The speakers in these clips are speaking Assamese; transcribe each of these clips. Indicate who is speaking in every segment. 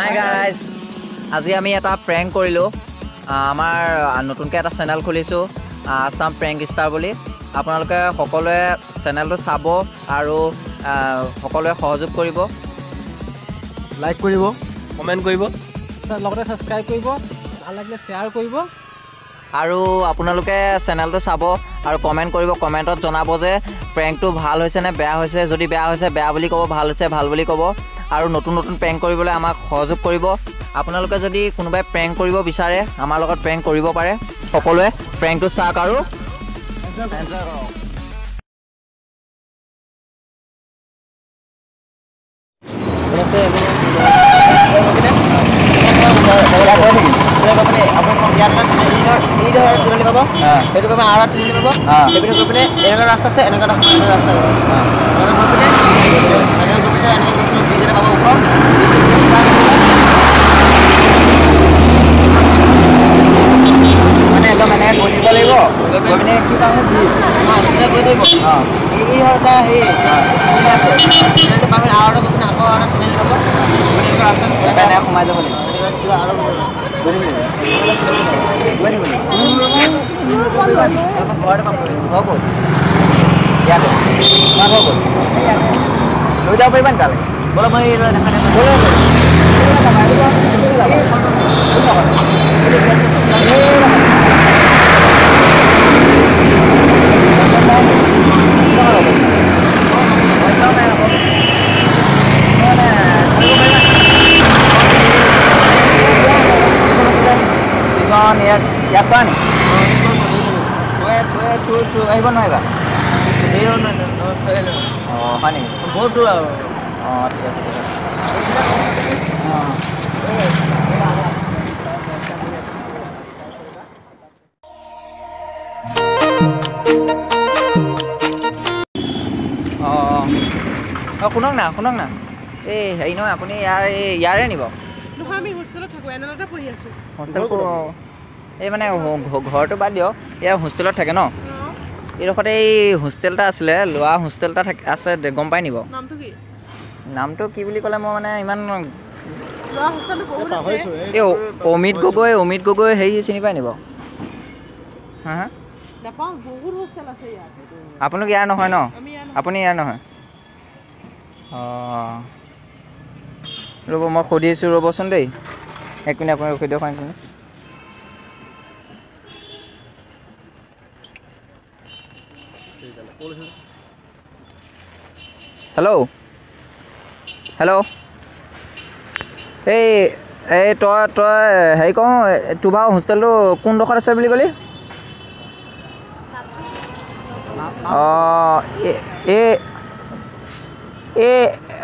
Speaker 1: হাই গাইজ আজি আমি এটা প্ৰেংক কৰিলোঁ আমাৰ নতুনকৈ এটা চেনেল খুলিছোঁ আছাম প্ৰেংক ষ্টাৰ বুলি আপোনালোকে সকলোৱে চেনেলটো চাব আৰু সকলোৱে সহযোগ কৰিব
Speaker 2: লাইক কৰিব কমেণ্ট কৰিব লগতে ছাবস্ক্ৰাইব কৰিব ভাল লাগিলে শ্বেয়াৰ কৰিব
Speaker 1: আৰু আপোনালোকে চেনেলটো চাব আৰু কমেণ্ট কৰিব কমেণ্টত জনাব যে প্ৰেংকটো ভাল হৈছে নে বেয়া হৈছে যদি বেয়া হৈছে বেয়া বুলি ক'ব ভাল হৈছে ভাল বুলি ক'ব আৰু নতুন নতুন প্ৰেংক কৰিবলৈ আমাক সহযোগ কৰিব আপোনালোকে যদি কোনোবাই প্ৰেংক কৰিব বিচাৰে আমাৰ লগত প্ৰেংক কৰিব পাৰে সকলোৱে প্ৰেংকটো চাওক আৰু এনজয় কৰক
Speaker 2: ৰাস্তা আছে এনেকুৱা মানে একদম এনেকৈ গৈ দিব লাগিব গৈ পিনে কি পাম গৈ দিব এই এটা হেৰি আছে পামেন আৰু এটা আকৌ ৰাস্তা সোমাই যাব লাগিব আৰু ইয়াতে লৈ যাব পাৰিবা নি তালৈ বলো মই ইয়াত পোৱা নি আহিব নোৱাৰিবা অঁ হয় নেকি বহুত দূৰ আৰু অঁ ঠিক আছে ঠিক আছে অঁ শুনক না এই হেৰি নহয় আপুনি ইয়াৰে নিব
Speaker 3: আমি হোষ্টেলত থাকোঁ এনলতে পঢ়ি আছোঁ
Speaker 1: হোষ্টেল এই মানে ঘৰটো বাদ দিয়ক এয়া হোষ্টেলত থাকে ন এইডোখৰতে এই হোষ্টেল এটা আছিলে লোৱা হোষ্টেল এটা আছে গম পাই নিব নামটো কি বুলি ক'লে মই মানে ইমান এই অমিত গগৈ হেৰি চিনি পাই নিব হা হা আপোনালোক ইয়াৰ নহয় ন আপুনি ইয়াৰ নহয় অঁ ৰ'ব মই সুধিছোঁ ৰ'বচোন দেই এক মিনিট আপুনি ৰখি দিয়ক এক মিনিট হেল্ল' এই তই হেৰি কওঁ তোৰ বাৰু হোষ্টেলটো কোনডোখৰত আছে বুলি ক'লি অঁ এই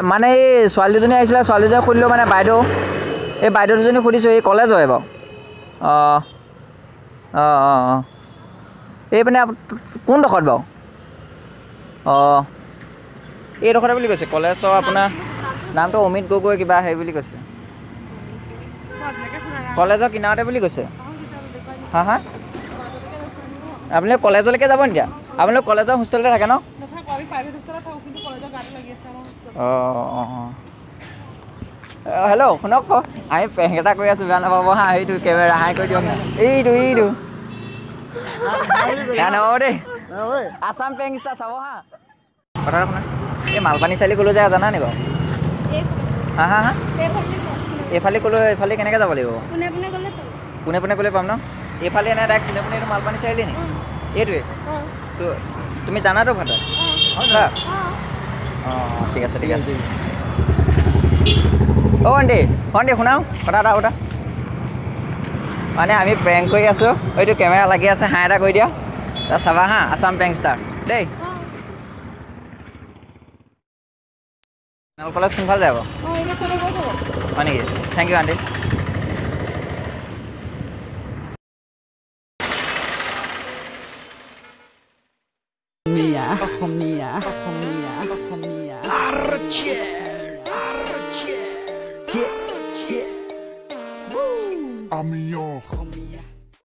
Speaker 1: মানে এই ছোৱালী দুজনী আহিছিলে ছোৱালীজনী সুধিলোঁ মানে এই বাইদেউ দুজনী সুধিছোঁ এই কলেজৰ বাৰু অঁ এই মানে কোনডোখৰত বাৰু অঁ এইডোখৰতে বুলি কৈছে কলেজৰ আপোনাৰ নামটো অমিত গগৈ কিবা হেৰি বুলি কৈছে কলেজৰ কিনাৰতে বুলি কৈছে হা হা আপুনি কলেজলৈকে যাব নেকি আপোনালোক কলেজৰ হোষ্টেলতে থাকে ন অঁ হেল্ল' শুনক আমি প্ৰেংক এটা কৰি আছোঁ বেয়া নাপাব হা এইটো কেমেৰা হাই কৰি দিয়ক না এইটো বেয়া নাপাব দেই আছাম প্ৰেংক ষ্টাৰ চাব হা কথা শুনা এই মালপানী চাৰিআলি ক'লৈ যায় জানা নি বাৰু হা হা হা এইফালে ক'লৈ এইফালে কেনেকৈ যাব লাগিব পোনে গ'লে পাম ন এইফালে এনে ডাইৰেক্ট পোনে এইটো মালপানী চাৰিআলি নি এইটোৱে তো তুমি জানাতো ভাটা হয় না অঁ ঠিক আছে অঁ আণ্টি শুনাও কথা এটা মানে আমি প্ৰেংক কৰি আছোঁ এইটো কেমেৰা লাগি আছে হাঁহ এটা কৰি দিয়া তা চাবা হা আছাম প্ৰেংক ষ্টাৰ দেই কলেজ কোনফালে যাব হয় নেকি thank U aunty
Speaker 4: I'm your